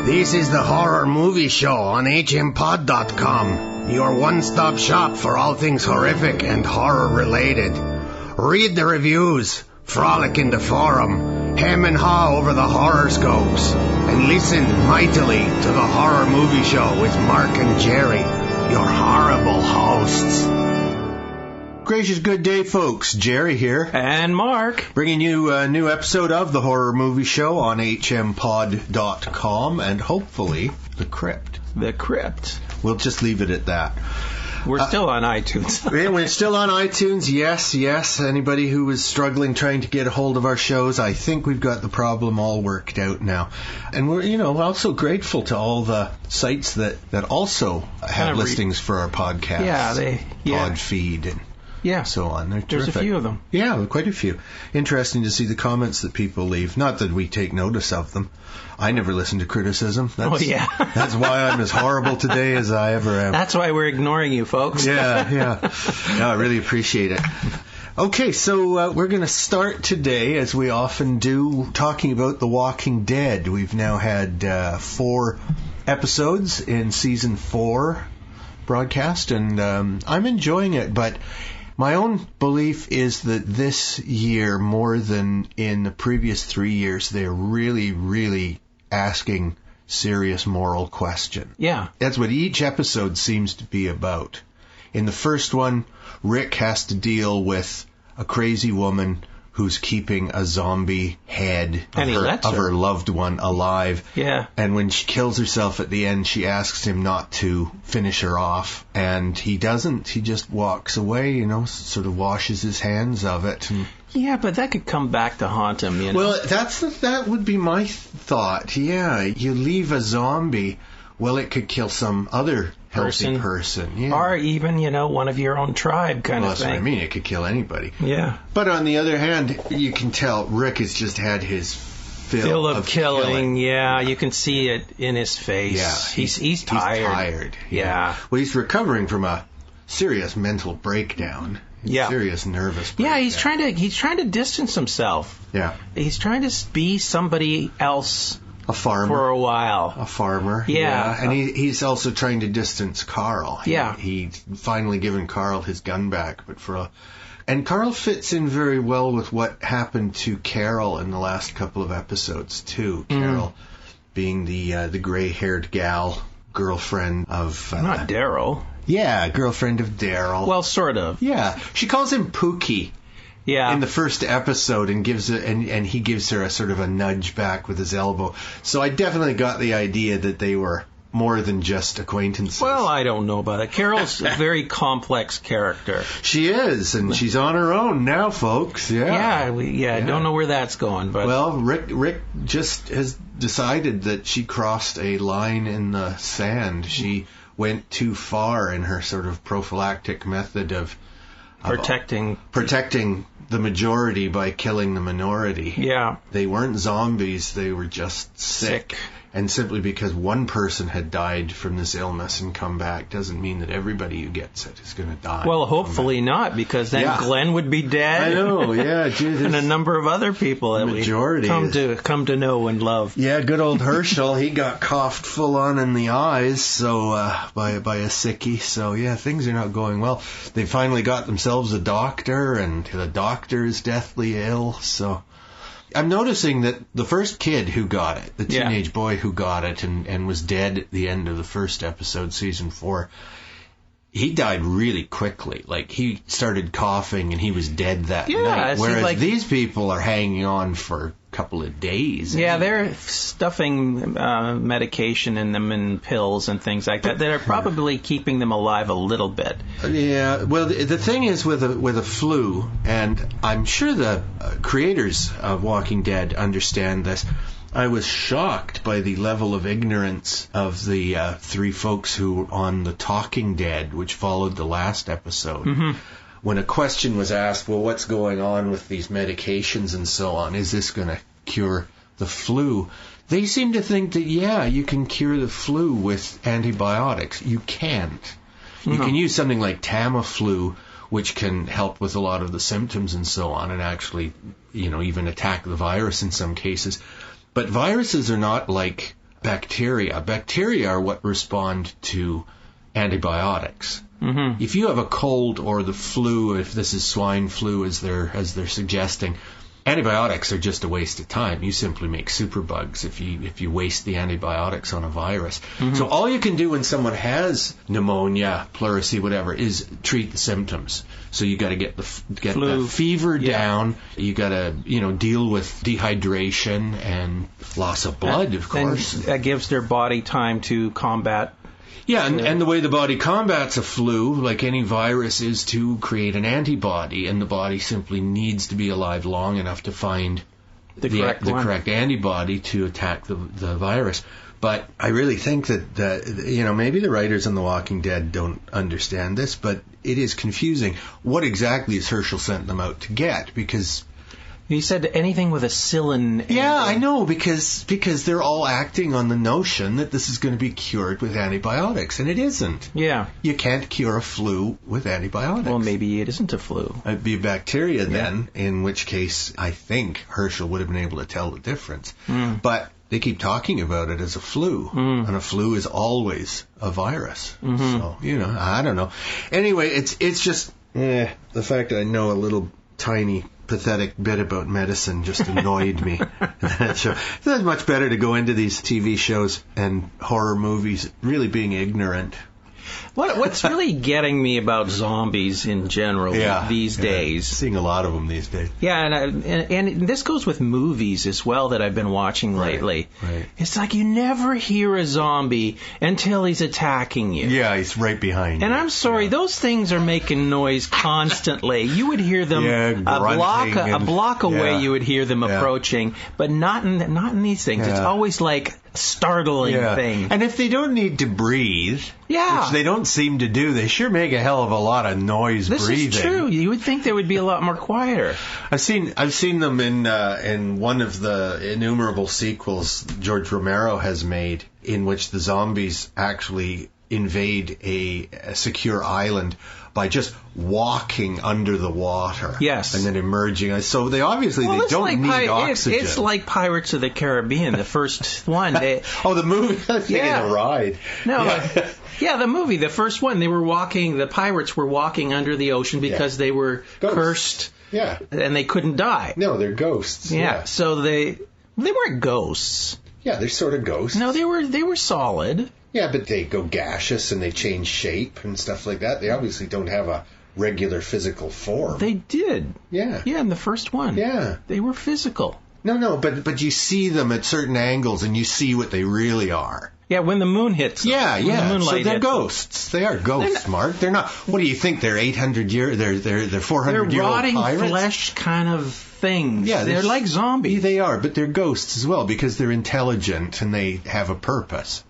This is the Horror Movie Show on hmpod.com, your one-stop shop for all things horrific and horror-related. Read the reviews, frolic in the forum, hem and haw over the horoscopes, and listen mightily to the Horror Movie Show with Mark and Jerry, your horrible hosts. Gracious good day, folks. Jerry here. And Mark. Bringing you a new episode of the Horror Movie Show on hmpod.com and hopefully The Crypt. The Crypt. We'll just leave it at that. We're still on iTunes. We're still on iTunes, yes. Anybody who was struggling trying to get a hold of our shows, I think we've got the problem all worked out now. And we're, also grateful to all the sites that also have listings for our podcast. Pod feed and so on. They're terrific. There's a few of them. Yeah, quite a few. Interesting to see the comments that people leave. Not that we take notice of them. I never listen to criticism. That's why I'm as horrible today as I ever am. That's why we're ignoring you, folks. Yeah, I really appreciate it. Okay, so we're going to start today, as we often do, talking about The Walking Dead. We've now had 4 episodes in Season 4 broadcast, and I'm enjoying it, but my own belief is that this year, more than in the previous 3 years, they're really, really asking serious moral questions. Yeah. That's what each episode seems to be about. In the first one, Rick has to deal with a crazy woman who's keeping a zombie head of her loved one alive. Yeah. And when she kills herself at the end, she asks him not to finish her off. And he doesn't. He just walks away, sort of washes his hands of it. Yeah, but that could come back to haunt him, Well, that would be my thought. Yeah, you leave a zombie, well, it could kill some other healthy person. Yeah. Or even, one of your own tribe kind of thing. That's what I mean. It could kill anybody. Yeah. But on the other hand, you can tell Rick has just had his fill of killing. Yeah, you can see it in his face. Yeah. He's tired. He's tired. Yeah. Well, he's recovering from a serious mental breakdown. Yeah. Serious nervous breakdown. Yeah, he's trying to distance himself. Yeah. He's trying to be somebody else. A farmer. For a while. A farmer. Yeah. And he's also trying to distance Carl. Yeah. He's finally given Carl his gun back, and Carl fits in very well with what happened to Carol in the last couple of episodes too. Carol being the gray-haired girlfriend of not Daryl. Yeah, girlfriend of Daryl. Well, sort of. Yeah. She calls him Pookie. Yeah. In the first episode, and he gives her a sort of a nudge back with his elbow. So I definitely got the idea that they were more than just acquaintances. Well, I don't know about it. Carol's a very complex character. She is, and she's on her own now, folks. Yeah. Yeah. I don't know where that's going, but well, Rick just has decided that she crossed a line in the sand. She went too far in her sort of prophylactic method of protecting the majority by killing the minority. Yeah. They weren't zombies, they were just sick. And simply because one person had died from this illness and come back doesn't mean that everybody who gets it is going to die. Well, hopefully not, because then Glenn would be dead. I know, yeah. Geez, and a number of other people that we come to know and love. Yeah, good old Herschel, he got coughed full on in the eyes by a sickie. So, yeah, things are not going well. They finally got themselves a doctor, and the doctor is deathly ill, so I'm noticing that the first kid who got it, the teenage boy who got it and was dead at the end of the first episode, Season 4, he died really quickly. Like, he started coughing and he was dead that night. Whereas these people are hanging on for a couple of days. Yeah, they're stuffing medication in them and pills and things like that. They're probably keeping them alive a little bit. Yeah, well, the thing is with a flu, and I'm sure the creators of Walking Dead understand this, I was shocked by the level of ignorance of the 3 folks who were on The Talking Dead, which followed the last episode. Mm-hmm. When a question was asked, well, what's going on with these medications and so on? Is this going to cure the flu? They seem to think that, you can cure the flu with antibiotics. You can't. You can use something like Tamiflu, which can help with a lot of the symptoms and so on, and actually, even attack the virus in some cases. But viruses are not like bacteria. Bacteria are what respond to antibiotics. Mm-hmm. If you have a cold or the flu, if this is swine flu as they're suggesting, antibiotics are just a waste of time. You simply make superbugs if you waste the antibiotics on a virus. Mm-hmm. So all you can do when someone has pneumonia, pleurisy, whatever, is treat the symptoms. So you got to get the fever down. You got to deal with dehydration and loss of blood, of course. And that gives their body time to combat. Yeah, and the way the body combats a flu, like any virus, is to create an antibody, and the body simply needs to be alive long enough to find the correct antibody to attack the virus. But I really think that, maybe the writers on The Walking Dead don't understand this, but it is confusing. What exactly is Herschel sent them out to get? Because he said anything with a psyllin. Yeah, I know, because they're all acting on the notion that this is going to be cured with antibiotics, and it isn't. Yeah. You can't cure a flu with antibiotics. Well, maybe it isn't a flu. It'd be a bacteria then, in which case I think Herschel would have been able to tell the difference. Mm. But they keep talking about it as a flu, and a flu is always a virus. Mm-hmm. So, I don't know. Anyway, it's just the fact that I know a little tiny pathetic bit about medicine just annoyed me. It's much better to go into these TV shows and horror movies really being ignorant. What's really getting me about zombies in general these days? Seeing a lot of them these days. Yeah, and this goes with movies as well that I've been watching lately. Right. It's like you never hear a zombie until he's attacking you. Yeah, he's right behind you. And I'm sorry, those things are making noise constantly. You would hear them a block away. You would hear them approaching, but not in these things. Yeah. It's always like startling thing. And if they don't need to breathe, which they don't seem to do, they sure make a hell of a lot of noise breathing. This is true. You would think they would be a lot more quieter. I've seen them in one of the innumerable sequels George Romero has made, in which the zombies actually invade a secure island by just walking under the water. Yes. And then emerging. So they obviously don't need oxygen. It's like Pirates of the Caribbean, the first one. The movie? I think it's a ride. No, the movie, the first one, the pirates were walking under the ocean because they were cursed. Yeah. And they couldn't die. No, they're ghosts. Yeah. So they weren't ghosts. Yeah, they're sort of ghosts. No, they were solid. Yeah, but they go gaseous and they change shape and stuff like that. They obviously don't have a regular physical form. They did. Yeah. Yeah, in the first one. Yeah. They were physical. No, but you see them at certain angles and you see what they really are. Yeah, when the moon hits them. Yeah. So they're ghosts. They are ghosts, Mark. They're not. What do you think? They're 800 year. They're 400-year-old rotting pirates. Flesh kind of things. Yeah, they're like zombies. They are, but they're ghosts as well because they're intelligent and they have a purpose.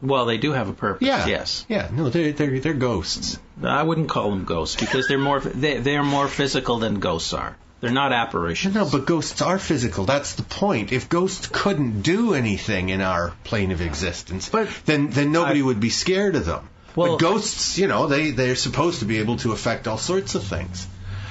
Well, they do have a purpose. Yeah. Yes. Yeah. No, they're ghosts. I wouldn't call them ghosts because they're more physical than ghosts are. They're not apparitions. No, but ghosts are physical. That's the point. If ghosts couldn't do anything in our plane of existence, then nobody would be scared of them. Well, but ghosts, they're supposed to be able to affect all sorts of things.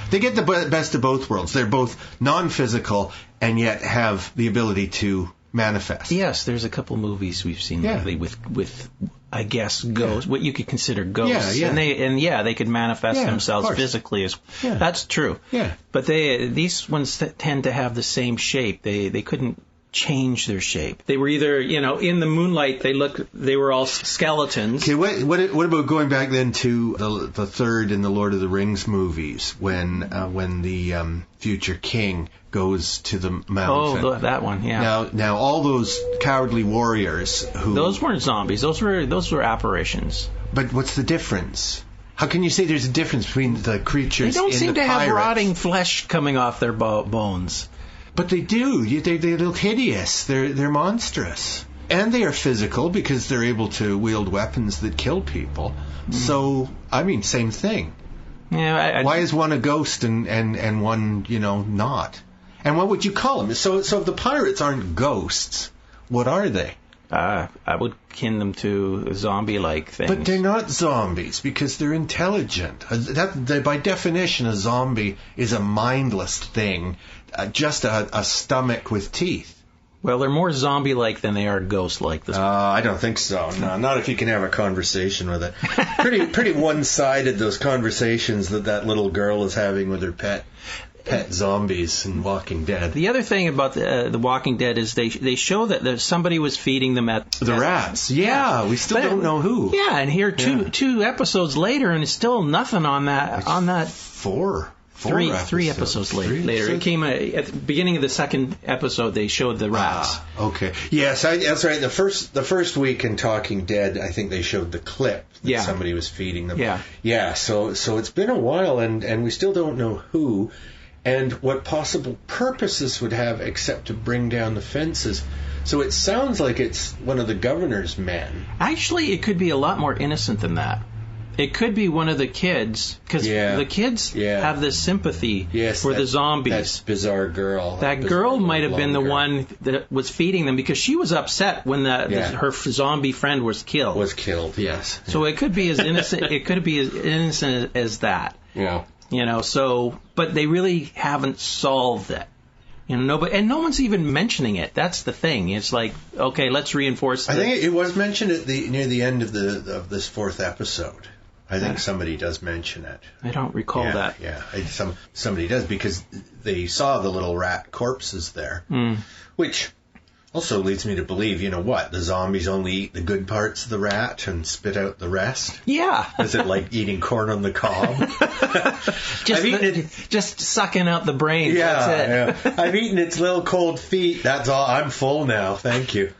They get the best of both worlds. They're both non-physical and yet have the ability to manifest. Yes, there's a couple movies we've seen lately with I guess ghosts, what you could consider ghosts. Yeah. And they could manifest themselves physically as that's true. Yeah. But these ones tend to have the same shape. They couldn't change their shape. They were either, in the moonlight they were all skeletons. Okay, what about going back then to the third in the Lord of the Rings movies when the future king goes to the mountain? Oh, that one, yeah. Now all those cowardly warriors those weren't zombies. Those were apparitions. But what's the difference? How can you say there's a difference between the creatures? They don't seem to have rotting flesh coming off their bones. But they do. They look hideous. They're monstrous. And they are physical because they're able to wield weapons that kill people. So, same thing. Yeah. Why is one a ghost and one, not? And what would you call them? So if the pirates aren't ghosts, what are they? I would kin them to zombie-like things. But they're not zombies because they're intelligent. By definition, a zombie is a mindless thing, just a stomach with teeth. Well, they're more zombie-like than they are ghost-like. I don't think so. No, not if you can have a conversation with it. Pretty one-sided, those conversations that little girl is having with her pet zombies in Walking Dead. The other thing about the Walking Dead is they show that somebody was feeding them at the rats. Yeah, we still don't know who. Yeah, and here two episodes later, and it's still nothing on that. Three episodes later. It came at the beginning of the second episode. They showed the rats. Okay. Yes, that's right. The first week in Talking Dead, I think they showed the clip that somebody was feeding them. Yeah. Yeah. So it's been a while, and we still don't know who, and what possible purpose this would have, except to bring down the fences. So it sounds like it's one of the governor's men. Actually, it could be a lot more innocent than that. It could be one of the kids, because the kids have this sympathy for the zombies. That bizarre girl. That girl might have been the one that was feeding them, because she was upset when her zombie friend was killed. Yes. So it could be as innocent. It could be as innocent as that. Yeah. But they really haven't solved it. And no one's even mentioning it. That's the thing. It's like, okay, let's reinforce. I think it was mentioned near the end of this fourth episode. I think somebody does mention it. I don't recall that. Yeah, somebody does, because they saw the little rat corpses there, which also leads me to believe, the zombies only eat the good parts of the rat and spit out the rest? Yeah. Is it like eating corn on the cob? Just sucking out the brains. Yeah, that's it. Yeah. I've eaten its little cold feet. That's all. I'm full now. Thank you.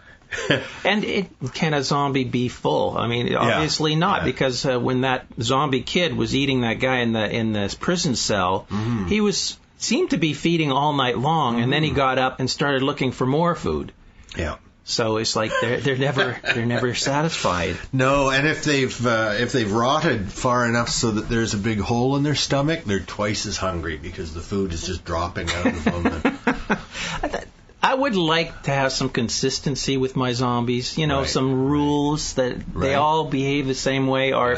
And can a zombie be full? I mean, obviously not, because when that zombie kid was eating that guy in the prison cell, he seemed to be feeding all night long, and then he got up and started looking for more food. Yeah. So it's like they're never satisfied. No, and if they've rotted far enough so that there's a big hole in their stomach, they're twice as hungry because the food is just dropping out of them. I would like to have some consistency with my zombies, some rules that they all behave the same way, or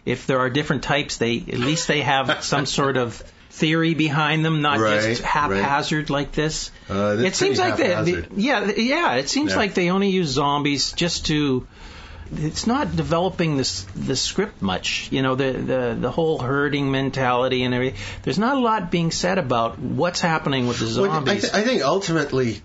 if there are different types, at least they have some sort of theory behind them, not just haphazard like this. It seems like it seems like they only use zombies just to. It's not developing the script much, the whole herding mentality and everything. There's not a lot being said about what's happening with the zombies. I think ultimately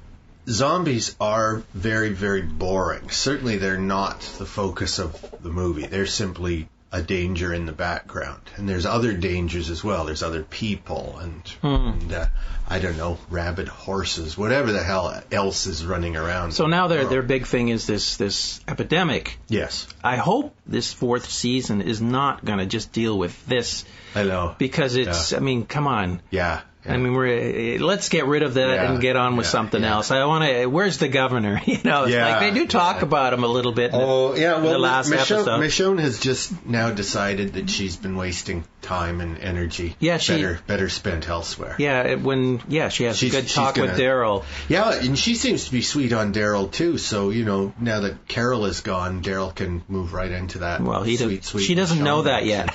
zombies are very, very boring. Certainly they're not the focus of the movie. They're simply a danger in the background. And there's other dangers as well. There's other people and I don't know, rabid horses, whatever the hell else is running around. So now their big thing is this epidemic. Yes. I hope this fourth season is not going to just deal with this. I know. Because it's, I mean, come on. Yeah. I mean, let's get rid of that and get on with something else. I want to. Where's the governor? It's like they do talk about him a little bit. Well, the last episode. Michonne has just now decided that she's been wasting time and energy. Yeah, better spent elsewhere. Yeah, she has a good talk with Daryl. Yeah, and she seems to be sweet on Daryl too. So now that Carol is gone, Daryl can move right into that. Well, sweet. She doesn't know that yet.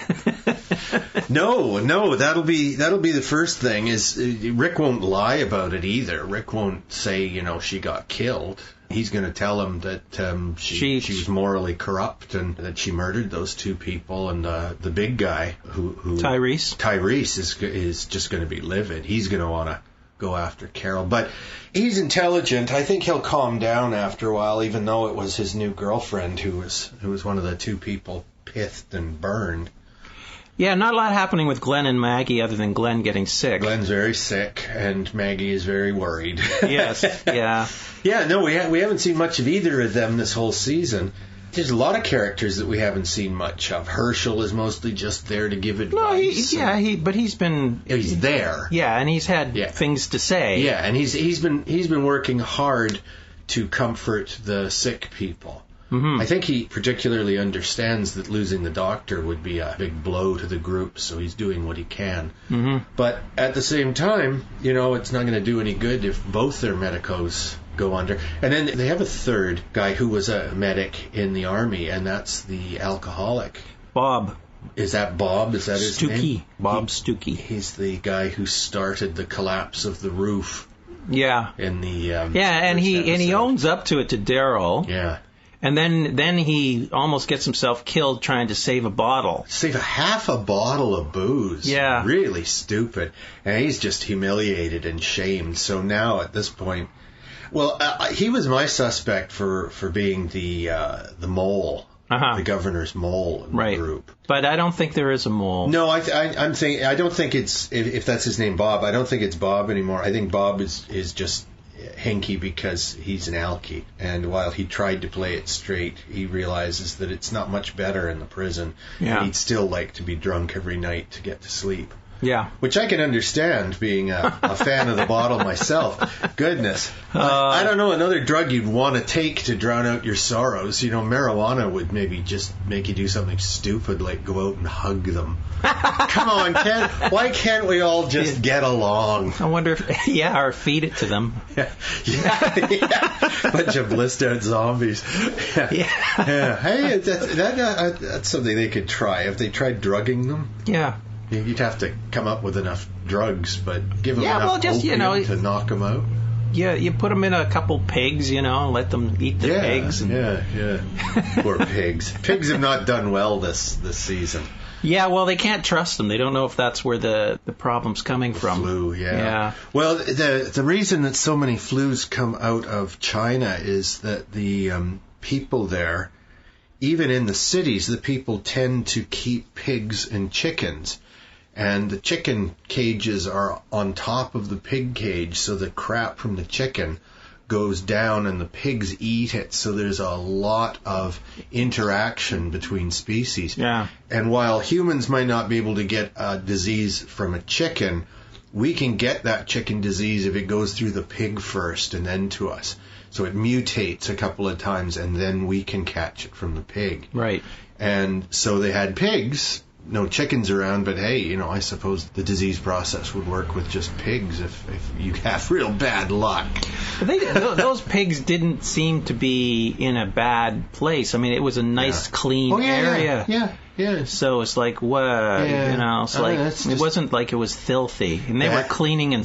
No, that'll be the first thing. Is Rick won't lie about it either. Rick won't say she got killed. He's going to tell him that she was morally corrupt and that she murdered those two people. And the big guy who Tyrese is just going to be livid. He's going to want to go after Carol, but he's intelligent. I think he'll calm down after a while, even though it was his new girlfriend who was one of the two people pithed and burned. Yeah, not a lot happening with Glenn and Maggie other than Glenn getting sick. Glenn's very sick, and Maggie is very worried. Yes, yeah. Yeah, no, we haven't seen much of either of them this whole season. There's a lot of characters that we haven't seen much of. Herschel is mostly just there to give advice. No, but he's been... He's there. Yeah, and he's had things to say. Yeah, and he's been working hard to comfort the sick people. Mm-hmm. I think he particularly understands that losing the doctor would be a big blow to the group, so he's doing what he can. Mm-hmm. But at the same time, it's not going to do any good if both their medicos go under. And then they have a third guy who was a medic in the army, and that's the alcoholic. Bob. Is that Bob? Is that his name? Bob Stuckey. He's the guy who started the collapse of the roof Yeah. In the and he owns up to it to Daryl. Yeah. And then he almost gets himself killed trying to save a bottle. Save half a bottle of booze. Yeah. Really stupid. And he's just humiliated and shamed. So now at this point, well, he was my suspect for being the mole, the governor's mole in the group. But I don't think there is a mole. No, I'm saying I don't think it's if that's his name, Bob. I don't think it's Bob anymore. I think Bob is just hinky because he's an alky, and while he tried to play it straight, he realizes that it's not much better in the prison. Yeah. And he'd still like to be drunk every night to get to sleep. Yeah. Which I can understand, being a fan of the bottle myself. Goodness. I don't know another drug you'd want to take to drown out your sorrows. You know, marijuana would maybe just make you do something stupid like go out and hug them. Come on, why can't we all just get along? I wonder if, or feed it to them. Yeah. Bunch of blissed out zombies. Yeah. Hey, that's something they could try. If they tried drugging them. Yeah. You'd have to come up with enough drugs, but give them enough opium to knock them out. Yeah, you put them in a couple pigs, and let them eat the pigs. Yeah. Poor pigs. Pigs have not done well this season. Yeah, well, they can't trust them. They don't know if that's where the problem's coming from. Flu, yeah. Well, the reason that so many flus come out of China is that the people there, even in the cities, the people tend to keep pigs and chickens. And the chicken cages are on top of the pig cage, so the crap from the chicken goes down and the pigs eat it. So there's a lot of interaction between species. Yeah. And while humans might not be able to get a disease from a chicken, we can get that chicken disease if it goes through the pig first and then to us. So it mutates a couple of times and then we can catch it from the pig. Right. And so they had pigs. No chickens around, but hey, I suppose the disease process would work with just pigs if you have real bad luck. Those pigs didn't seem to be in a bad place. I mean, it was a nice, clean area. Yeah. So it's like, what? It's like it wasn't like it was filthy, and they were cleaning and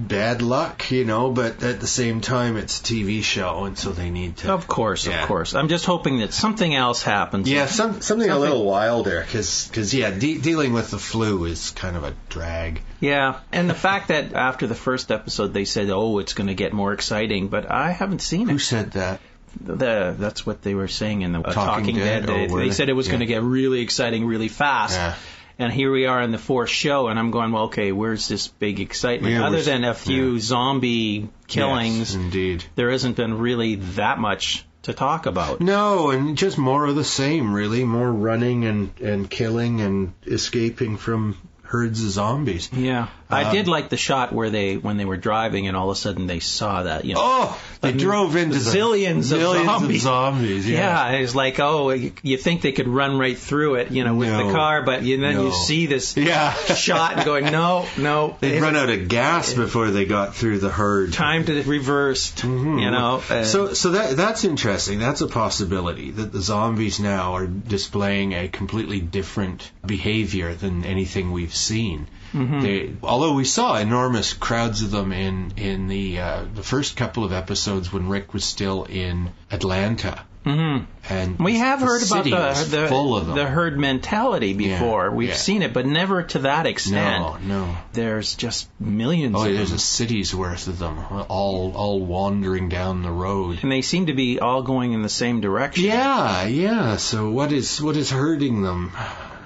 bad luck, But at the same time, it's a TV show, and so they need to. Of course. I'm just hoping that something else happens. Yeah, something a little wilder, because dealing with the flu is kind of a drag. Yeah, and the fact that after the first episode they said, it's going to get more exciting, but I haven't seen it. Who said that? That's what they were saying in the Talking Dead. They said it was going to get really exciting really fast. Yeah. And here we are in the fourth show, and I'm going, well, okay, where's this big excitement? Other than a few zombie killings, yes, indeed. There hasn't been really that much to talk about. No, and just more of the same, really. More running and killing and escaping from herds of zombies. Yeah. I did like the shot where when they were driving and all of a sudden they saw that, they drove into zillions of zombies. Yeah, it was like, you think they could run right through it, with the car, but then you see this shot and going, no. They'd run out of gas before they got through the herd. Time to reverse, So that's interesting. That's a possibility, that the zombies now are displaying a completely different behavior than anything we've seen. Mm-hmm. Although we saw enormous crowds of them in the first couple of episodes when Rick was still in Atlanta. Mm-hmm. And we have heard about the herd mentality before. We've seen it, but never to that extent. No. There's just millions of them. There's a city's worth of them, all wandering down the road. And they seem to be all going in the same direction. Yeah. So what is herding them?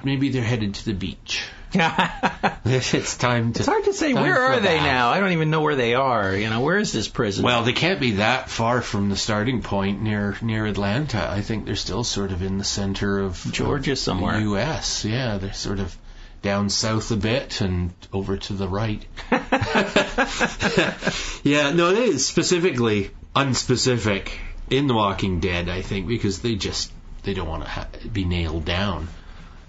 Maybe they're headed to the beach. It's time to. It's hard to say. Where are they now? I don't even know where they are. Where is this prison? Well, they can't be that far from the starting point near Atlanta. I think they're still sort of in the center of Georgia somewhere. The U.S. Yeah, they're sort of down south a bit and over to the right. Yeah, no, it is specifically unspecific in The Walking Dead, I think, because they don't want to be nailed down.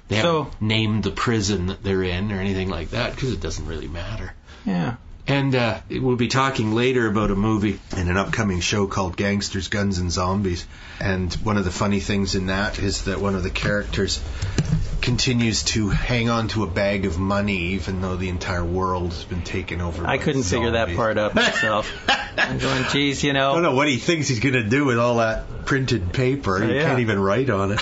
They haven't named the prison that they're in or anything like that because it doesn't really matter. Yeah. And we'll be talking later about a movie in an upcoming show called Gangsters, Guns, and Zombies. And one of the funny things in that is that one of the characters continues to hang on to a bag of money, even though the entire world has been taken over by I couldn't figure that part out myself. I'm going, geez, I don't know what he thinks he's going to do with all that printed paper. He can't even write on it.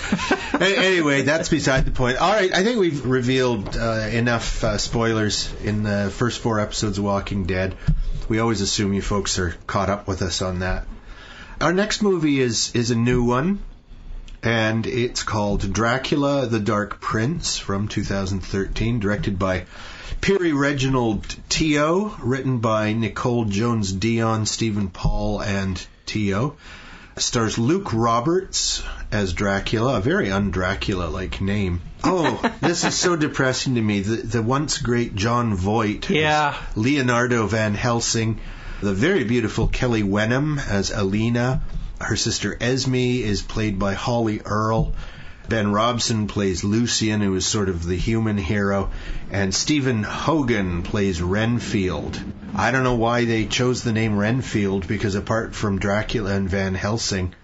Anyway, that's beside the point. All right, I think we've revealed enough spoilers in the first 4 episodes of Walking Dead. We always assume you folks are caught up with us on that. Our next movie is a new one, and it's called Dracula, the Dark Prince from 2013, directed by Piri Reginald Teo, written by Nicole Jones-Dion, Stephen Paul, and Teo. Stars Luke Roberts as Dracula, a very un-Dracula-like name. Oh, this is so depressing to me. The once great Jon Voight as Leonardo Van Helsing. The very beautiful Kelly Wenham as Alina. Her sister Esme is played by Holly Earl. Ben Robson plays Lucian, who is sort of the human hero. And Stephen Hogan plays Renfield. I don't know why they chose the name Renfield, because apart from Dracula and Van Helsing,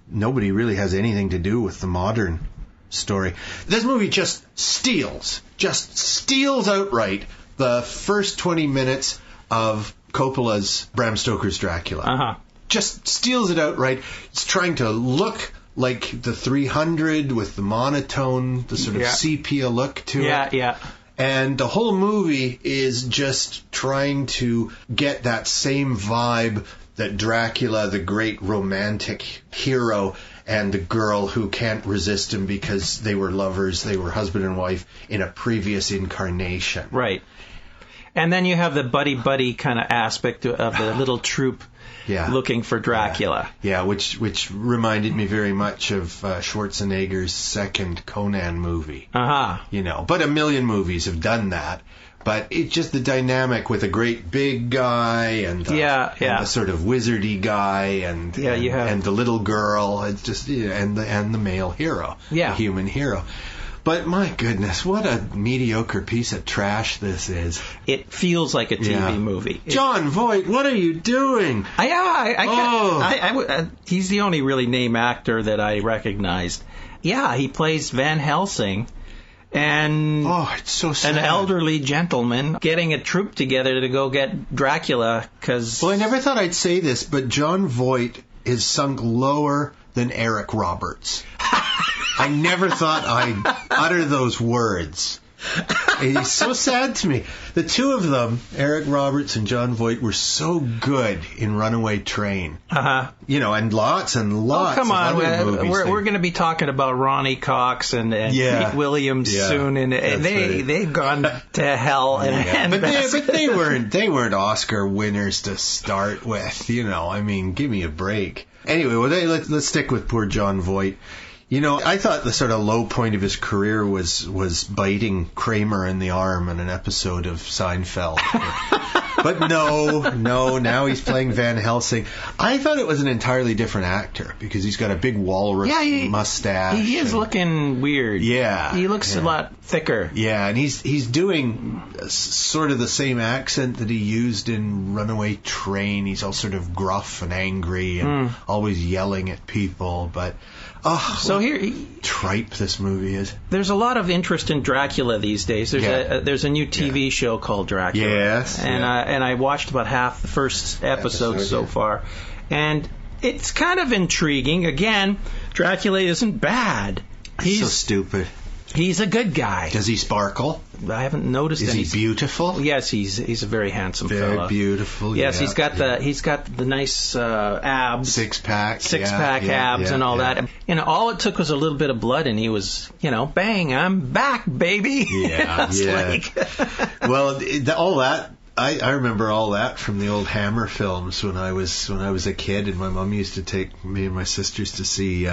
nobody really has anything to do with the modern story. This movie just steals outright the first 20 minutes of Coppola's Bram Stoker's Dracula. Just steals it outright. It's trying to look like the 300 with the monotone, the sort of sepia look to it. Yeah. And the whole movie is just trying to get that same vibe that Dracula, the great romantic hero, and the girl who can't resist him because they were lovers, they were husband and wife in a previous incarnation. Right. And then you have the buddy-buddy kind of aspect of the little troupe looking for Dracula. Yeah, which reminded me very much of Schwarzenegger's second Conan movie. But a million movies have done that. But it's just the dynamic with a great big guy and the sort of wizardy guy and the little girl. It's just and the male hero, the human hero. But my goodness, what a mediocre piece of trash this is. It feels like a TV movie. Jon Voight, what are you doing? He's the only really name actor that I recognized. Yeah, he plays Van Helsing. And it's so sad. An elderly gentleman getting a troupe together to go get Dracula because... Well, I never thought I'd say this, but Jon Voight is sunk lower than Eric Roberts. I never thought I'd utter those words. He's so sad to me. The two of them, Eric Roberts and Jon Voight, were so good in Runaway Train. And lots and lots of other movies. We're going to be talking about Ronnie Cox and Pete Williams soon, and they've gone to hell. But they weren't Oscar winners to start with. I mean, give me a break. Anyway, let's stick with poor Jon Voight. I thought the sort of low point of his career was biting Kramer in the arm in an episode of Seinfeld. But no, now he's playing Van Helsing. I thought it was an entirely different actor because he's got a big walrus mustache. He is looking weird. Yeah. He looks a lot thicker. Yeah, and he's doing sort of the same accent that he used in Runaway Train. He's all sort of gruff and angry and always yelling at people, but... so here, tripe this movie is. There's a lot of interest in Dracula these days. There's a new TV show called Dracula. Yes. And I watched about half the first episode so far, and it's kind of intriguing. Again, Dracula isn't bad. He's so stupid. He's a good guy. Does he sparkle? I haven't noticed. Is he beautiful? Yes, he's a very handsome fellow. Very beautiful. Yes, he's got the nice abs, six pack abs, and all that. All it took was a little bit of blood, and he was, bang, I'm back, baby. Yeah, Well, all that. I remember all that from the old Hammer films when I was a kid, and my mom used to take me and my sisters to see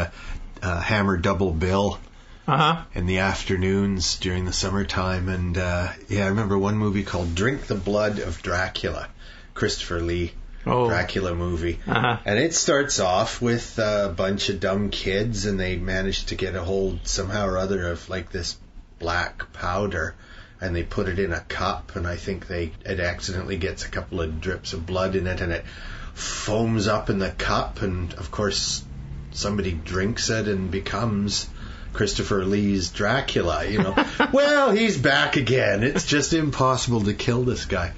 Hammer Double Bill. In the afternoons during the summertime. And I remember one movie called Drink the Blood of Dracula, Christopher Lee Dracula movie. And it starts off with a bunch of dumb kids, and they manage to get a hold somehow or other of like this black powder, and they put it in a cup, and I think it accidentally gets a couple of drips of blood in it, and it foams up in the cup, and of course somebody drinks it and becomes Christopher Lee's Dracula, you know. Well, he's back again. It's just impossible to kill this guy.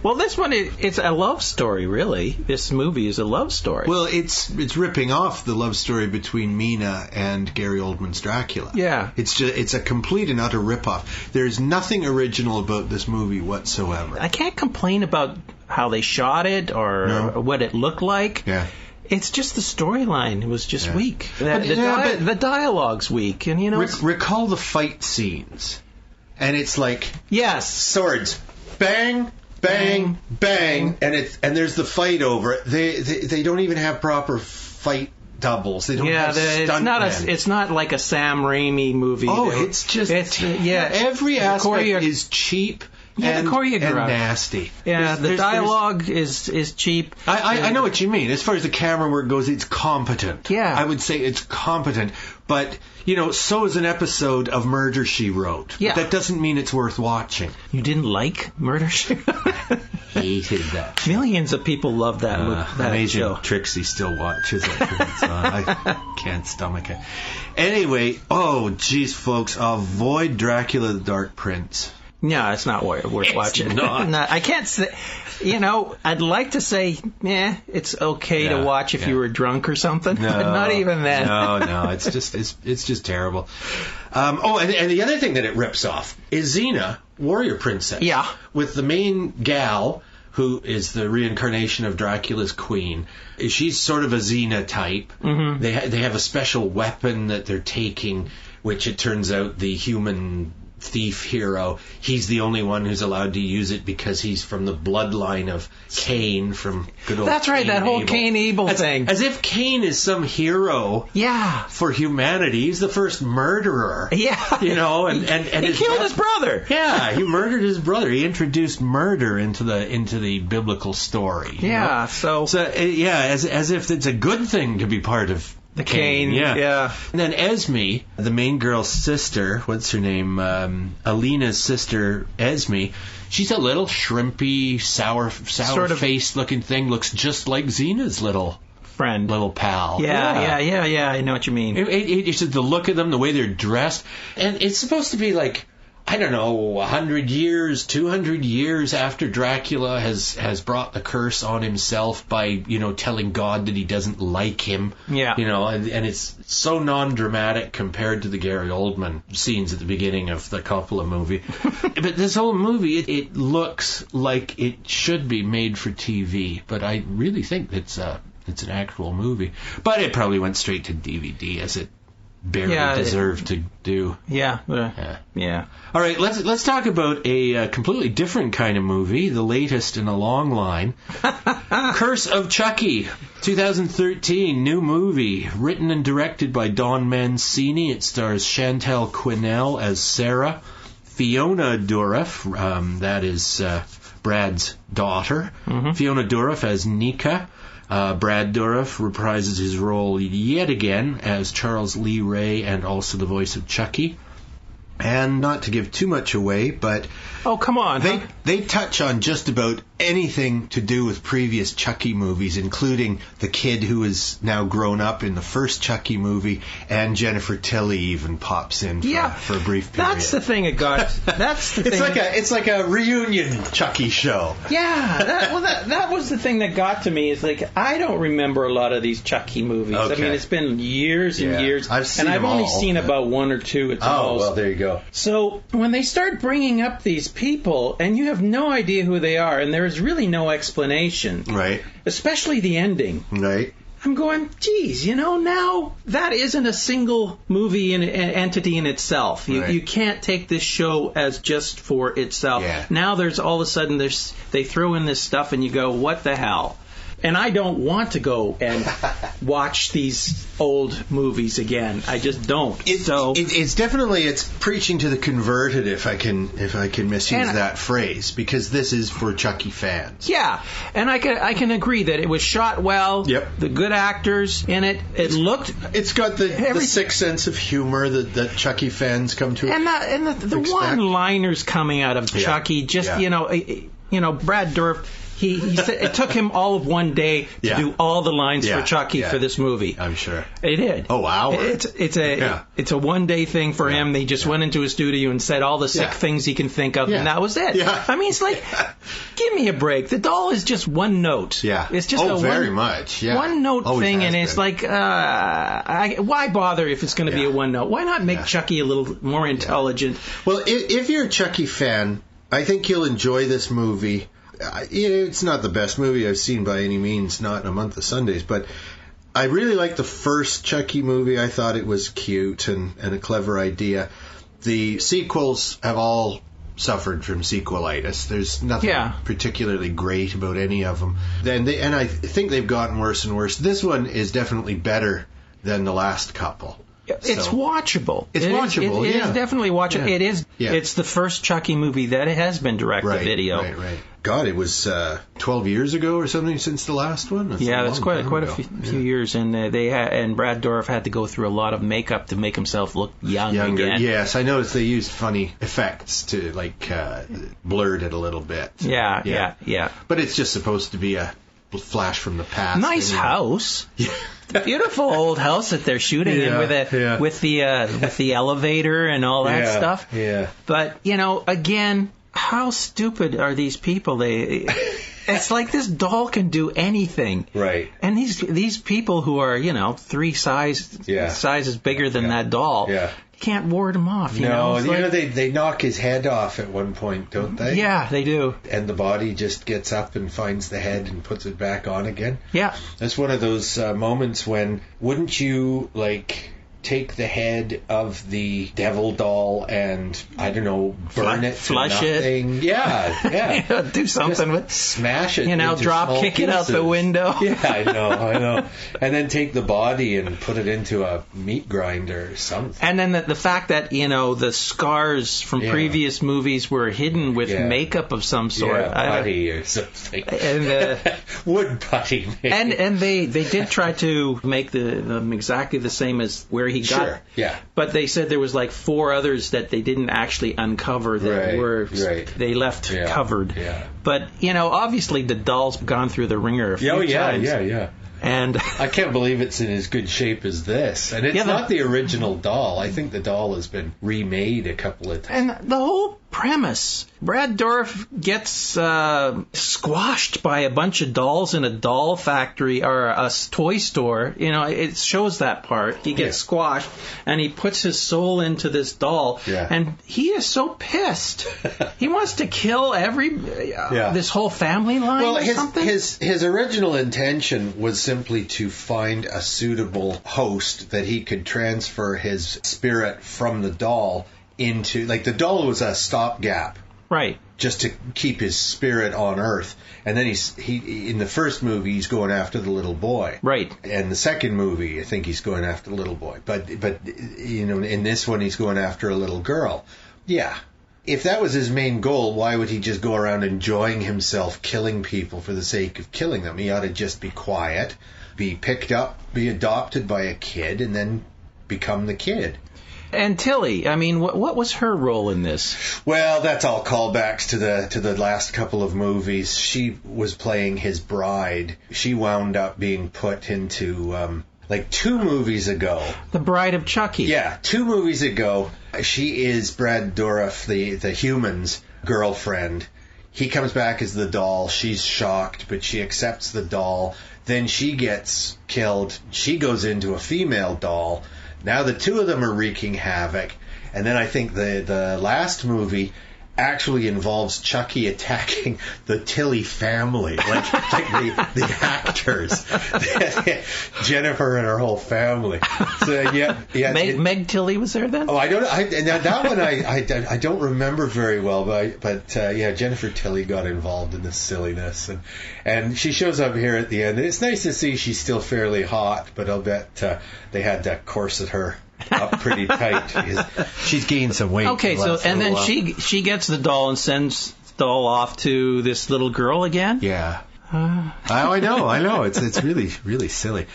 Well, this one, it's a love story, really. This movie is a love story. Well, it's ripping off the love story between Mina and Gary Oldman's Dracula. Yeah. It's a complete and utter ripoff. There's nothing original about this movie whatsoever. I can't complain about how they shot it or what it looked like. Yeah. It's just the storyline. It was just weak. The dialogue's weak. And, you know... Recall the fight scenes. And it's like... Yes. Swords. Bang... Bang, bang, and there's the fight over it. They don't even have proper fight doubles. They don't have stuntmen. It's not like a Sam Raimi movie. Oh, it's just every aspect is cheap. And nasty. Yeah, the dialogue is cheap. I know what you mean. As far as the camera work goes, it's competent. Yeah. I would say it's competent. But, you know, so is an episode of Murder, She Wrote. Yeah. But that doesn't mean it's worth watching. You didn't like Murder, She Wrote? Hated that. Millions of people love that amazing show. Trixie still watches it. I can't stomach it. Anyway, geez, folks, avoid Dracula the Dark Prince. No, it's not worth watching. It's not. No, I can't say. You know, I'd like to say, it's okay to watch if you were drunk or something, but not even then. No, it's just terrible. And the other thing that it rips off is Xena, Warrior Princess. Yeah. With the main gal, who is the reincarnation of Dracula's queen. She's sort of a Xena type. Mm-hmm. They have a special weapon that they're taking, which it turns out the human thief hero, he's the only one who's allowed to use it because he's from the bloodline of Cain from good old That's right, Cain that whole Abel. Cain-Abel thing. As if Cain is some hero for humanity. He's the first murderer. Yeah. You know, and he killed his brother. Yeah, he murdered his brother. He introduced murder into the biblical story. Yeah, know? so as if it's a good thing to be part of the Cain, yeah. And then Esme, the main girl's sister, what's her name? Alina's sister, Esme. She's a little shrimpy, sour-faced looking thing. Looks just like Xena's little pal. Yeah. I know what you mean. It's the look of them, the way they're dressed, and it's supposed to be like, I don't know, 100 years, 200 years after Dracula has brought the curse on himself by, you know, telling God that he doesn't like him. Yeah. You know, and it's so non-dramatic compared to the Gary Oldman scenes at the beginning of the Coppola movie. But this whole movie, it looks like it should be made for TV, but I really think it's an actual movie. But it probably went straight to DVD, as it barely deserved to do. Yeah. All right, let's talk about a completely different kind of movie, the latest in a long line. Curse of Chucky, 2013, new movie, written and directed by Don Mancini. It stars Chantal Quinnell as Sarah, Fiona Dourif, that is Brad's daughter, Fiona Dourif as Nika. Brad Dourif reprises his role yet again as Charles Lee Ray and also the voice of Chucky. And not to give too much away, but... Oh, come on. They touch on just about anything to do with previous Chucky movies, including the kid who is now grown up in the first Chucky movie, and Jennifer Tilly even pops in for a brief period. That's the thing it got. That's the thing. It's like a reunion Chucky show. Yeah, that was the thing that got to me. Is like, I don't remember a lot of these Chucky movies. Okay. I mean, it's been years and years, I've only seen about one or two at the most. Oh, well, there you go. So when they start bringing up these people, and you have no idea who they are, and there's really no explanation, right? Especially the ending, right? I'm going, geez, you know, now that isn't a single movie and entity in itself. You can't take this show as just for itself. Yeah. Now there's all of a sudden they throw in this stuff, and you go, what the hell? And I don't want to go and watch these old movies again. I just don't. It's definitely preaching to the converted, if I can misuse that phrase, because this is for Chucky fans. Yeah, and I can agree that it was shot well. Yep. The good actors in it. It's got the sixth sense of humor that Chucky fans come to. And the one-liners coming out of Chucky, just you know, Brad Dourif He said it took him all of one day to do all the lines for Chucky for this movie. I'm sure. It did. Oh, wow. It's a one-day thing for him. They just went into a studio and said all the sick things he can think of, and that was it. Yeah. I mean, it's like, give me a break. The doll is just one note. Yeah. It's just very much. Yeah. One note thing, and it's been. like, why bother if it's going to be a one note? Why not make Chucky a little more intelligent? Well, if you're a Chucky fan, I think you'll enjoy this movie. It's not the best movie I've seen by any means, not in a month of Sundays, but I really liked the first Chucky movie. I thought it was cute and a clever idea. The sequels have all suffered from sequelitis. There's nothing particularly great about any of them. And I think they've gotten worse and worse. This one is definitely better than the last couple. It's watchable. It's watchable. It is definitely watchable. Yeah. It is. Yeah. It's the first Chucky movie that has been direct to video. Right. God, it was 12 years ago or something since the last one. That's quite a few years, and and Brad Dourif had to go through a lot of makeup to make himself look younger again. Yes, I noticed they used funny effects to blurred it a little bit. Yeah. But it's just supposed to be a flash from the past. Nice house. Beautiful old house that they're shooting in with the elevator and all that stuff. Yeah. But again, how stupid are these people? It's like this doll can do anything. Right. And these people who are 3 sizes bigger than that doll. Yeah. Can't ward him off. They knock his head off at one point, don't they? Yeah, they do. And the body just gets up and finds the head and puts it back on again. Yeah. That's one of those moments when, wouldn't you, take the head of the devil doll and, I don't know, burn it to flush nothing? It. Yeah. Do something with smash it. Drop kick it out the window. Yeah, I know. And then take the body and put it into a meat grinder or something. And then the fact that, the scars from previous movies were hidden with makeup of some sort. Putty or something. And wood putty. Maybe. And they did try to make them exactly the same as where he got. Sure. Yeah. But they said there was 4 others that they didn't actually uncover that they left covered. Yeah. But obviously the doll's gone through the ringer a few times. Yeah. And I can't believe it's in as good shape as this. And it's not the original doll. I think the doll has been remade a couple of times. And the whole premise, Brad Dourif gets squashed by a bunch of dolls in a doll factory or a toy store. It shows that part. He gets squashed, and he puts his soul into this doll. Yeah. And he is so pissed. He wants to kill this whole family line or something. His original intention was simply to find a suitable host that he could transfer his spirit from the doll into, the doll was a stopgap, right? Just to keep his spirit on Earth. And then he in the first movie he's going after the little boy, right? And the second movie I think he's going after the little boy, but in this one he's going after a little girl. Yeah. If that was his main goal, why would he just go around enjoying himself killing people for the sake of killing them? He ought to just be quiet, be picked up, be adopted by a kid, and then become the kid. And Tilly, I mean, what was her role in this? Well, that's all callbacks to the last couple of movies. She was playing his bride. She wound up being put into 2 movies ago. The Bride of Chucky. Yeah, 2 movies ago. She is Brad Dourif, the human's girlfriend. He comes back as the doll. She's shocked, but she accepts the doll. Then she gets killed. She goes into a female doll. Now the 2 of them are wreaking havoc. And then I think the last movie actually involves Chucky attacking the Tilly family, like the actors, Jennifer and her whole family. So Meg Tilly was there then. Oh, that one I don't remember very well, but Jennifer Tilly got involved in this silliness, and she shows up here at the end. And it's nice to see she's still fairly hot, but I'll bet they had to corset her up pretty tight. She's gained some weight. Okay, and then she gets the doll and sends the doll off to this little girl again. Yeah. I know. It's really, really silly.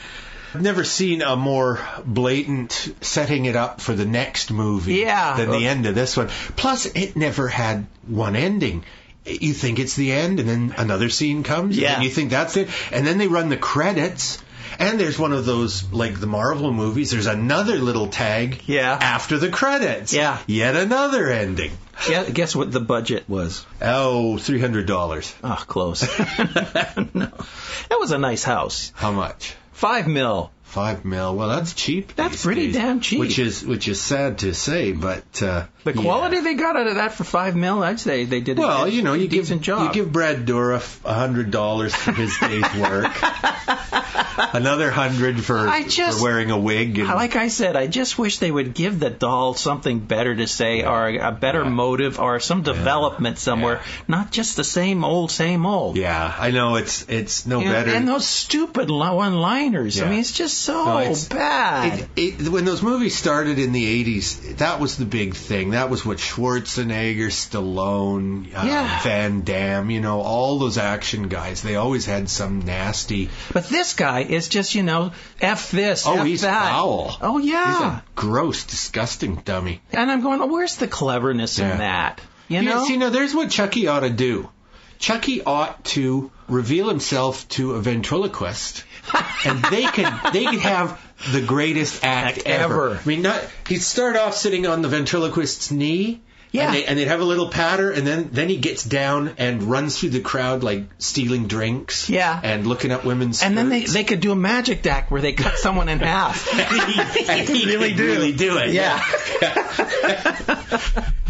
I've never seen a more blatant setting it up for the next movie than the end of this one. Plus, it never had one ending. you think it's the end, and then another scene comes, Yeah. and you think that's it, and then they run the credits, and there's one of those, like the Marvel movies, there's another little tag after the credits. Yeah. Yet another ending. Yeah, guess what the budget was? Oh, $300. Oh, close. No. That was a nice house. How much? $5 million. $5 million. Well, that's cheap. That's pretty days, damn cheap. Which is sad to say, but the quality they got out of that for $5 million, I'd say they did a decent job. You give Brad Dourif $100 for his day's work. Another $100 for wearing a wig. And, like I said, I just wish they would give the doll something better to say, or a better motive, or some development somewhere. Not just the same old, same old. Yeah, I know it's no better. And those stupid one-liners. Yeah. I mean, it's just so bad. When those movies started in the 80s, that was the big thing. That was what Schwarzenegger, Stallone, Van Damme, all those action guys, they always had some nasty... But this guy is just, F this, F he's that. Foul. Oh, yeah. He's a gross, disgusting dummy. And I'm going, where's the cleverness in that? There's what Chucky ought to do. Chucky ought to reveal himself to a ventriloquist, and they could have the greatest act ever. I mean, he'd start off sitting on the ventriloquist's knee, and they'd have a little patter, and then he gets down and runs through the crowd like stealing drinks, and looking up women's skirts. And then they could do a magic act where they cut someone in half. and he really do it. Yeah.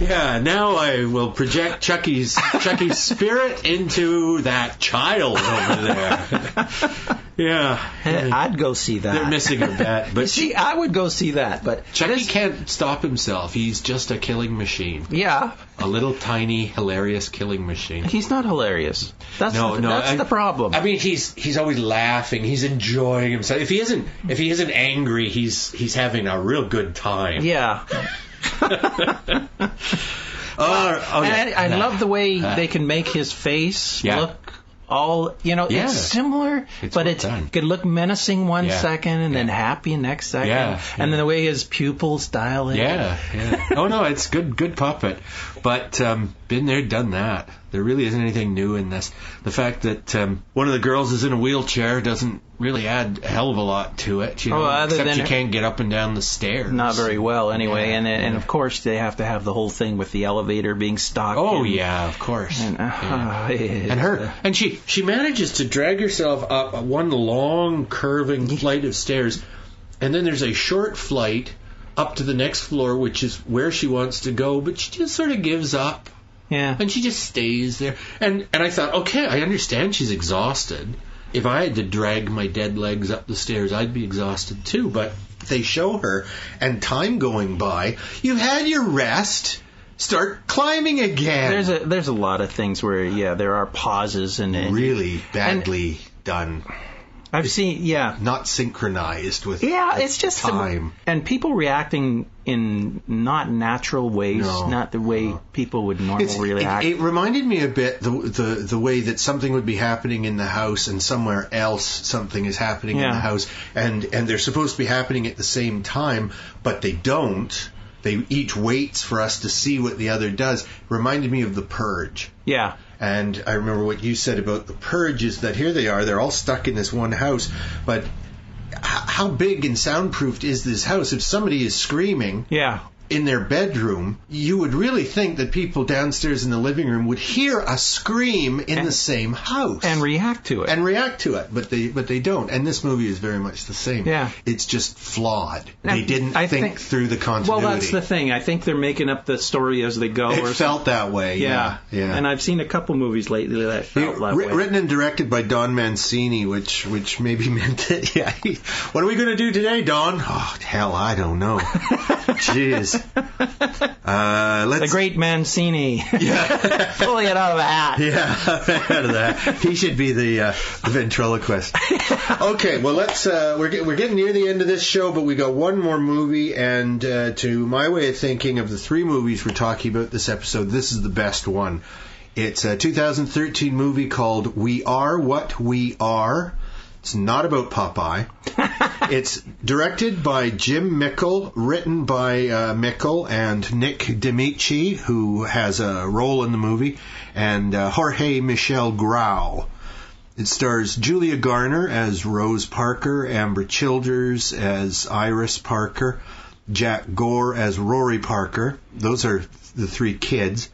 Yeah, now I will project Chucky's spirit into that child over there. Yeah. I'd go see that. They're missing a bet. But see, I would go see that. But Chucky can't stop himself. He's just a killing machine. Yeah. A little tiny, hilarious killing machine. He's not hilarious. That's the problem. I mean, he's always laughing. He's enjoying himself. If he isn't angry, he's having a real good time. Yeah. I love the way they can make his face look all, it's similar, but it could look menacing one second and then happy next second. And then the way his pupils dilate. Yeah. Oh, no, it's good puppet. But been there, done that. There really isn't anything new in this. The fact that one of the girls is in a wheelchair doesn't really add a hell of a lot to it, except she can't get up and down the stairs. Not very well, anyway. And of course, they have to have the whole thing with the elevator being stocked. Oh, yeah, of course. And she manages to drag herself up one long, curving flight of stairs, and then there's a short flight up to the next floor, which is where she wants to go, but she just sort of gives up. Yeah. And she just stays there. And I thought, okay, I understand she's exhausted. If I had to drag my dead legs up the stairs, I'd be exhausted too. But they show her, and time going by, you've had your rest. Start climbing again. There's a lot of things where, there are pauses and really badly done. I've seen, not synchronized with it's just time. And people reacting in not natural ways, not the way people would normally react. It reminded me a bit the way that something would be happening in the house and somewhere else something is happening in the house, and they're supposed to be happening at the same time, but they don't. They each waits for us to see what the other does. Reminded me of The Purge. Yeah. And I remember what you said about The Purge is that here they are, they're all stuck in this one house, but how big and soundproofed is this house? If somebody is screaming in their bedroom, you would really think that people downstairs in the living room would hear a scream in the same house. And react to it. But they don't. And this movie is very much the same. Yeah. It's just flawed. They didn't think through the continuity. Well, that's the thing. I think they're making up the story as they go. It felt that way, yeah. And I've seen a couple movies lately that felt that way. Written and directed by Don Mancini, which maybe meant that, what are we going to do today, Don? Oh, hell, I don't know. Jeez. The great Mancini. Yeah. Pulling it out of the hat. Yeah, out of the hat. He should be the ventriloquist. Okay, well, let's. We're getting near the end of this show, but we got one more movie, and to my way of thinking of the three movies we're talking about this episode, this is the best one. It's a 2013 movie called We Are What We Are. It's not about Popeye. It's directed by Jim Mickle, written by Mickle and Nick D'Amici, who has a role in the movie, and Jorge Michel Grau. It stars Julia Garner as Rose Parker, Amber Childers as Iris Parker, Jack Gore as Rory Parker. Those are the three kids.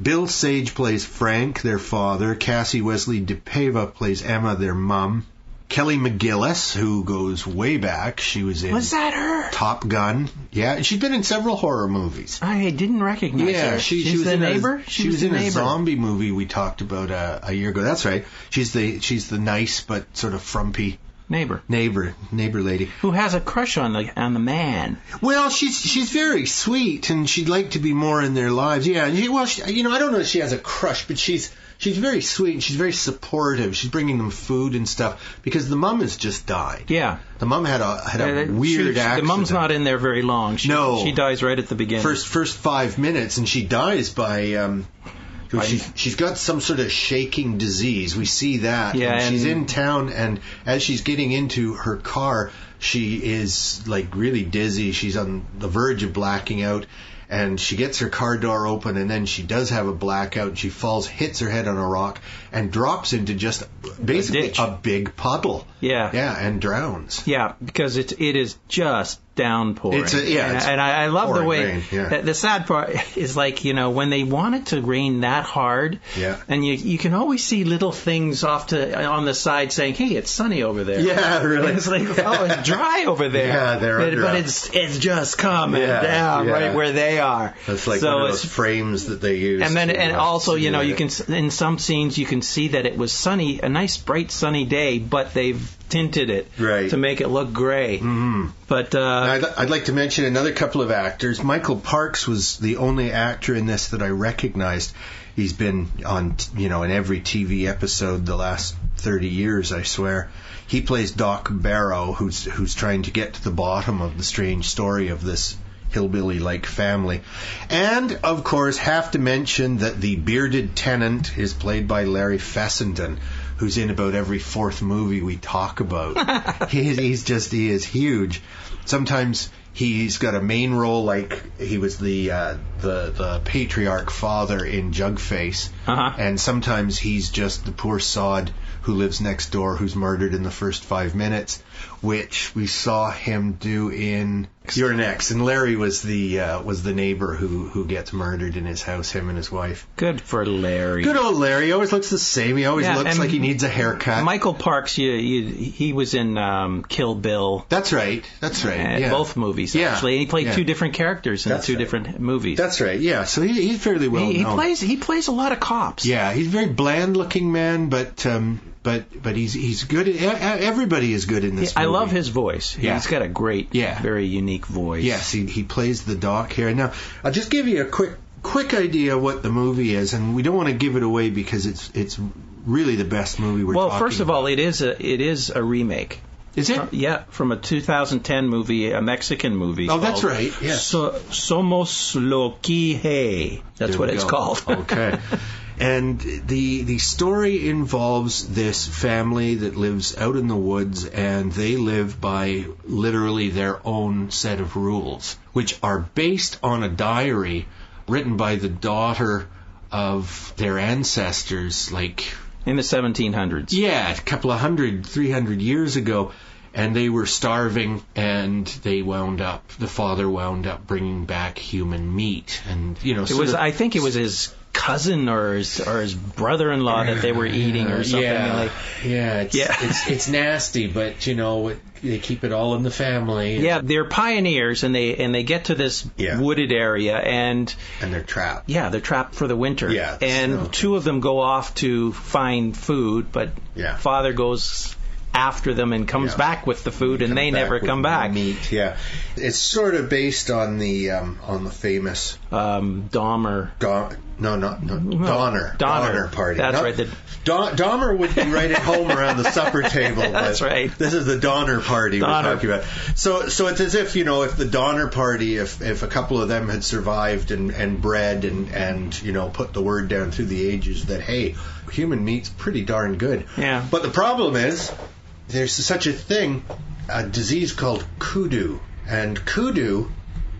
Bill Sage plays Frank, their father. Cassie Wesley DePaiva plays Emma, their mum. Kelly McGillis, who goes way back. She was in... Was that her? Top Gun. Yeah, she's been in several horror movies. I didn't recognize her. She was the in neighbor? She was in a zombie movie we talked about a year ago. That's right. She's the nice but sort of frumpy... Neighbor lady. Who has a crush on the man. Well, she's very sweet, and she'd like to be more in their lives. Yeah, I don't know if she has a crush, but she's very sweet, and she's very supportive. She's bringing them food and stuff, because the mum has just died. Yeah. The mum had a weird accident. The mum's not in there very long. She dies right at the beginning. First 5 minutes, and she dies by... She's got some sort of shaking disease. We see that. Yeah, and she's in town, and as she's getting into her car, she is like really dizzy. She's on the verge of blacking out, and she gets her car door open, and then she does have a blackout. She falls, hits her head on a rock, and drops into just basically a big puddle. Yeah. Yeah, and drowns. Yeah, because it is just downpouring. And I love the way rain, yeah. The sad part is, like, when they want it to rain that hard, yeah. And you can always see little things on the side saying, "Hey, it's sunny over there." Yeah, really. And it's like, oh, it's dry over there. Yeah, but it's just coming down right where they are. It's like one of those frames that they use. And also, you can, in some scenes you can see that it was sunny, a nice bright sunny day, but they've tinted it to make it look gray. Mm-hmm. But I'd like to mention another couple of actors. Michael Parks was the only actor in this that I recognized. He's been on, in every TV episode the last 30 years, I swear. He plays Doc Barrow, who's trying to get to the bottom of the strange story of this hillbilly-like family. And, of course, have to mention that the bearded tenant is played by Larry Fessenden, who's in about every fourth movie we talk about. He is huge. Sometimes he's got a main role, like he was the patriarch father in Jugface, and sometimes he's just the poor sod who lives next door, who's murdered in the first 5 minutes, which we saw him do in You're Next. And Larry was the neighbor who gets murdered in his house, him and his wife. Good for Larry. Good old Larry. He always looks the same. He always looks like he needs a haircut. Michael Parks, he was in Kill Bill. That's right. Yeah. Both movies, actually. And he played two different characters in two different movies. That's right, yeah. So he's fairly well known. He plays a lot of cops. Yeah, he's a very bland-looking man, but he's good. Everybody is good in this movie. I love his voice. He's got a great, very unique voice. Yes, he plays the doc here. Now, I'll just give you a quick idea what the movie is, and we don't want to give it away because it's really the best movie we're talking about. Well, first of all, it is a remake. Is it? Yeah, from a 2010 movie, a Mexican movie. Oh, that's right. Yes. Somos lo que hay. That's what it's called. Okay. And the story involves this family that lives out in the woods, and they live by literally their own set of rules, which are based on a diary written by the daughter of their ancestors, like... in the 1700s. Yeah, a couple of 300 years ago. And they were starving, and the father wound up bringing back human meat. And, I think it was his cousin or his brother-in-law that they were eating or something. It's nasty, but they keep it all in the family. Yeah, they're pioneers, and they get to this wooded area, and they're trapped. Yeah, they're trapped for the winter. Yeah, and two of them go off to find food, but father goes after them and comes back with the food, and they never come back. Meat, yeah. It's sort of based on the famous Dahmer. Donner Party. That's right. Dahmer would be right at home around the supper table. That's right. This is the Donner Party we're talking about. So it's as if if the Donner Party, if a couple of them had survived and bred and put the word down through the ages that, hey, human meat's pretty darn good. Yeah. But the problem is, there's such a thing, a disease called kudu. And kudu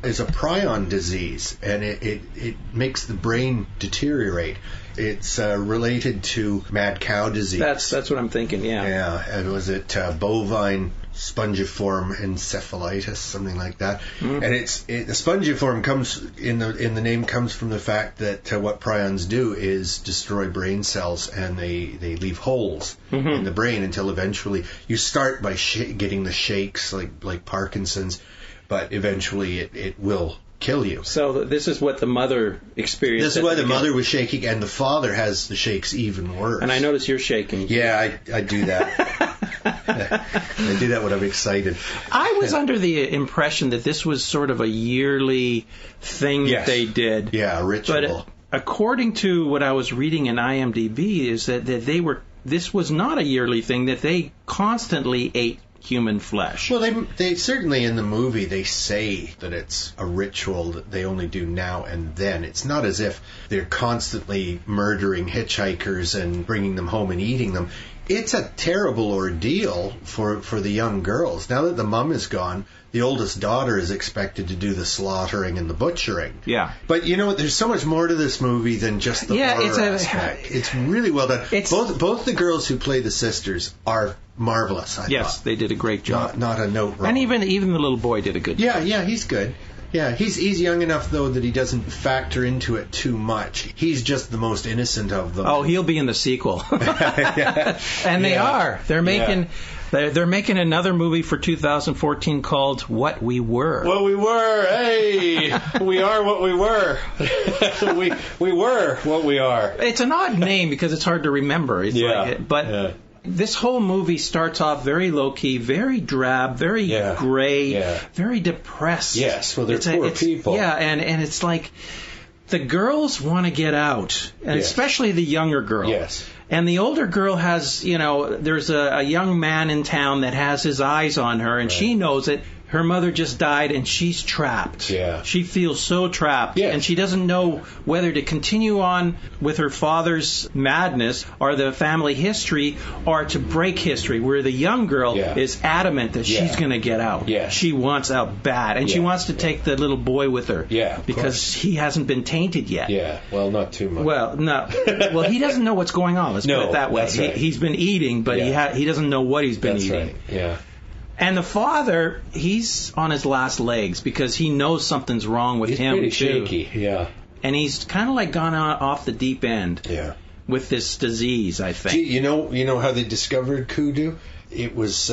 is a prion disease, and it makes the brain deteriorate. It's related to mad cow disease. That's what I'm thinking, yeah. Yeah, and was it bovine spongiform encephalitis, something like that. And the spongiform comes in the name comes from the fact that what prions do is destroy brain cells, and they leave holes in the brain until eventually you start by getting the shakes like Parkinson's, but eventually it will kill you. So this is what the mother experienced. This is why the mother was shaking, and the father has the shakes even worse. And I notice you're shaking. Yeah, I do that. I do that when I'm excited. I was under the impression that this was sort of a yearly thing that they did. Yeah, a ritual. But according to what I was reading in IMDb, is that this was not a yearly thing, that they constantly ate human flesh. Well, they certainly in the movie they say that it's a ritual that they only do now and then. It's not as if they're constantly murdering hitchhikers and bringing them home and eating them. It's a terrible ordeal for the young girls. Now that the mom is gone, the oldest daughter is expected to do the slaughtering and the butchering. Yeah. But you know what? There's so much more to this movie than just the horror aspect. It's really well done. Both the girls who play the sisters are marvelous, I thought. They did a great job. Not a note wrong. And even the little boy did a good job. Yeah, he's good. Yeah, he's young enough, though, that he doesn't factor into it too much. He's just the most innocent of them. Oh, he'll be in the sequel. And they are. They're making another movie for 2014 called What We Were. What We Were. Hey, we are what we were. we were what we are. It's an odd name because it's hard to remember. This whole movie starts off very low-key, very drab, very gray, very depressed. Yes, well, they're poor people. Yeah, and it's like the girls want to get out, and especially the younger girl. Yes. And the older girl has, there's a young man in town that has his eyes on her, and she knows it. Her mother just died, and she's trapped. Yeah. She feels so trapped, and she doesn't know whether to continue on with her father's madness or the family history, or to break history, where the young girl is adamant that she's going to get out. Yeah. She wants out bad, and she wants to take the little boy with her. Yeah, because he hasn't been tainted yet. Yeah, well, not too much. Well, no. Well, he doesn't know what's going on. Let's put it that way. That's right. He's been eating, but he doesn't know what he's been eating. Right. Yeah. And the father, he's on his last legs because he knows something's wrong with him, He's pretty shaky, yeah. And he's kind of like gone off the deep end with this disease, I think. Gee, you know how they discovered kudu? It was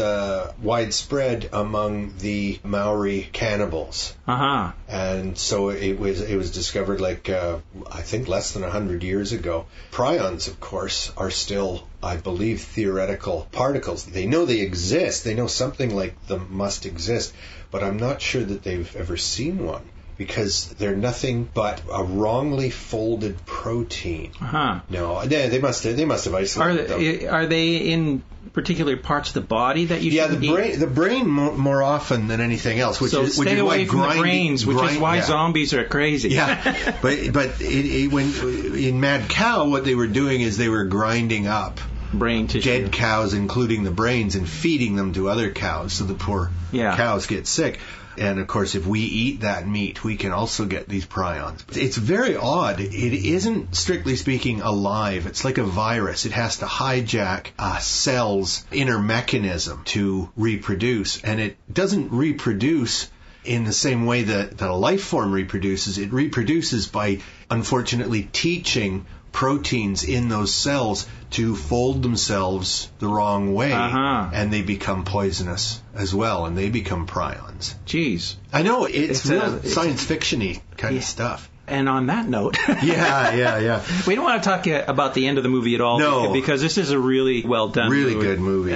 widespread among the Maori cannibals. Uh-huh. And so it was discovered I think less than 100 years ago. Prions, of course, are still, I believe, theoretical particles. They know they exist. They know something like them must exist. But I'm not sure that they've ever seen one, because they're nothing but a wrongly folded protein. Uh-huh. No, they must have isolated them. Are they in particular parts of the body that you should eat? The brain more often than anything else. Stay away from the brains, which is why zombies are crazy. Yeah, but when in Mad Cow, what they were doing is they were grinding up brain tissue, dead cows, including the brains, and feeding them to other cows, so the poor cows get sick. And, of course, if we eat that meat, we can also get these prions. It's very odd. It isn't, strictly speaking, alive. It's like a virus. It has to hijack a cell's inner mechanism to reproduce. And it doesn't reproduce in the same way that a life form reproduces. It reproduces by, unfortunately, teaching proteins in those cells to fold themselves the wrong way, and they become poisonous as well, and they become prions. Jeez. I know, it's real science fiction-y kind of stuff. And on that note... Yeah. We don't want to talk about the end of the movie at all. No. Because this is a really well-done really movie. Good movie,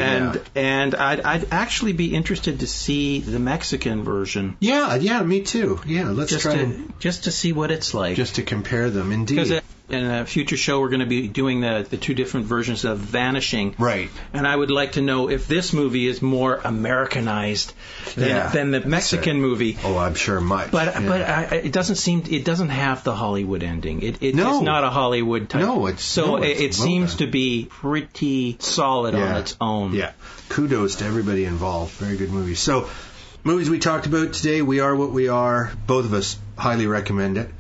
And I'd actually be interested to see the Mexican version. Yeah, me too. Yeah, let's try just to see what it's like. Just to compare them, indeed. Because in a future show, we're going to be doing the two different versions of Vanishing. Right. And I would like to know if this movie is more Americanized than the Mexican movie. Oh, I'm sure much. But it doesn't have the Hollywood ending. It's not a Hollywood type. It seems to be pretty solid on its own. Yeah. Kudos to everybody involved. Very good movie. So, movies we talked about today, We Are What We Are. Both of us highly recommend it.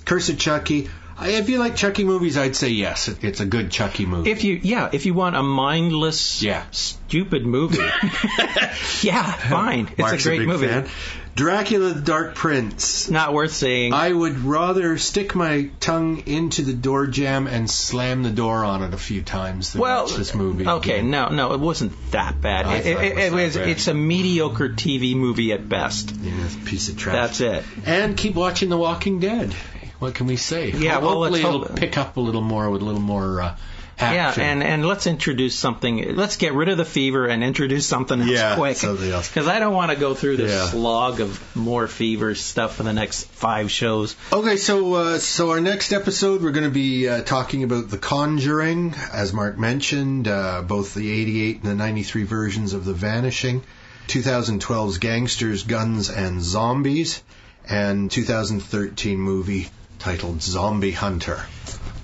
Curse of Chucky. If you like Chucky movies, I'd say yes. It's a good Chucky movie. If you want a mindless, stupid movie, fine. It's Mark's a great movie. Fan. Dracula the Dark Prince. Not worth seeing. I would rather stick my tongue into the door jamb and slam the door on it a few times than watch this movie. Okay, no, it wasn't that bad. It's a mediocre TV movie at best. Yeah, it's a piece of trash. That's it. And keep watching The Walking Dead. What can we say? Yeah, hopefully it'll pick up a little more with a little more action. Yeah, and let's introduce something. Let's get rid of the fever and introduce something else quick. Something else. Because I don't want to go through this slog of more fever stuff for the next 5 shows. Okay, so our next episode we're going to be talking about The Conjuring, as Mark mentioned, both the 88 and the 93 versions of The Vanishing, 2012's Gangsters, Guns, and Zombies, and 2013 movie titled Zombie Hunter.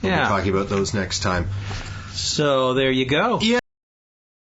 We'll be talking about those next time. So there you go. Yeah.